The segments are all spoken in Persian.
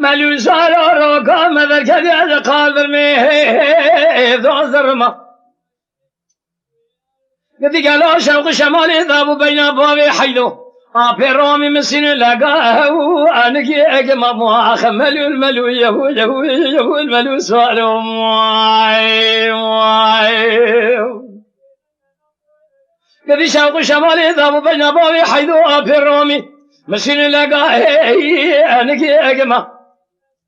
ملول سارا رو کام در کدی از قادر می دوزر ما قدی قلا شوق شمالی ذابو بین بابی حیدو آپی رومی مسین لگاهو آنکی اگما مواخ ملول ملول یهو یهو یهو ملول سارا موای موای قدی شوق شمالی ذابو بین بابی حیدو آپی رومی مسین لگاهی آنکی اگما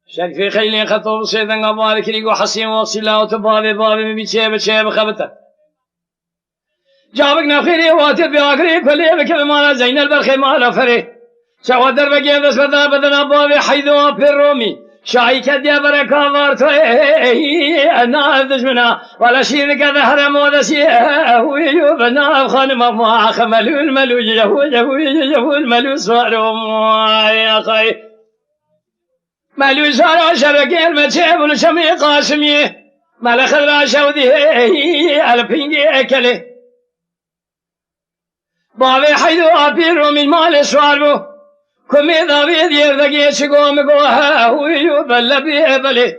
شرفي خيلين خطوب سيدنا بارك لي وحسين وصلا وتبابي بابي بيتشي بتشي بخبته جابك نخيري واتر بياكري كلي بكل مالا زين البرخي مالا فري شوادر بقيم بس بدا بدنا بابي حيدو في الرومي شاي كديا بركة وارتو انا دجمنا ولا شيء كذا هرم ولا شيء هو يبنا خانم ما خملوا الملو يهو الملو صاروا يا خي ملو سارا شبكي المتشيب ونشمي قاسمي ملخ الراشودي البينجي اكله بابي حيدو ابيرو من مال سواربو كمي داويد يردقي شقو مقوها هويو بلبي بلي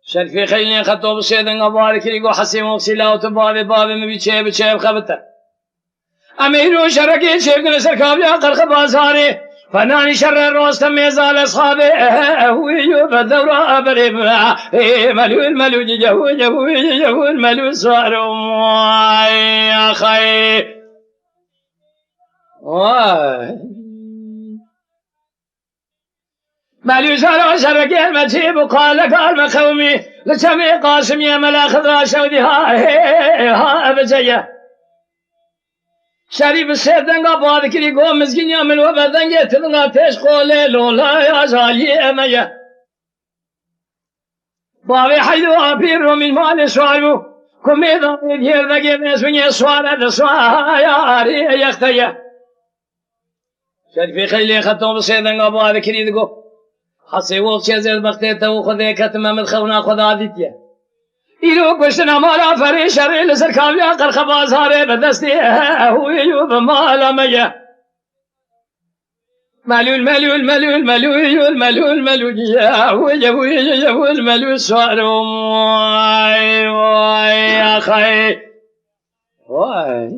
شرفي خيلين خطوب سيدن بارك لي حسين وصلا وتبابي بابي مبيتشي بتشي بخبته اميرو شركي شيخ سركابيا قرخ بازاري فناني شر الروس ميزال اصحابي هويو بالدورة ابري ملو الملو يهو الملو صاروا يا خي ملو صاروا شركي المتيب وقال قال مخومي لسمي قاسم يا ملاخ راشودي ها بجيه شریف سردنگا بادکری گو مزگین یا ملو بدنگی تدنا تش خوله لولا یا زالی امیه باوی حیدو آپیر رو من مال سوارو کمیدا دیردگی نسونی سواره دسواه یا آری یختیه شریف خیلی خطوب سردنگا بادکری دگو حسی وقت چیزر بخته تو خوده کتم من خونا خدا دیتیه ایرو کشتن امارا فری شری لسر کامیا قرخ بازاره بدستی هویو بمالا مگه ملول یهو الملول سوارو وای وای اخی وای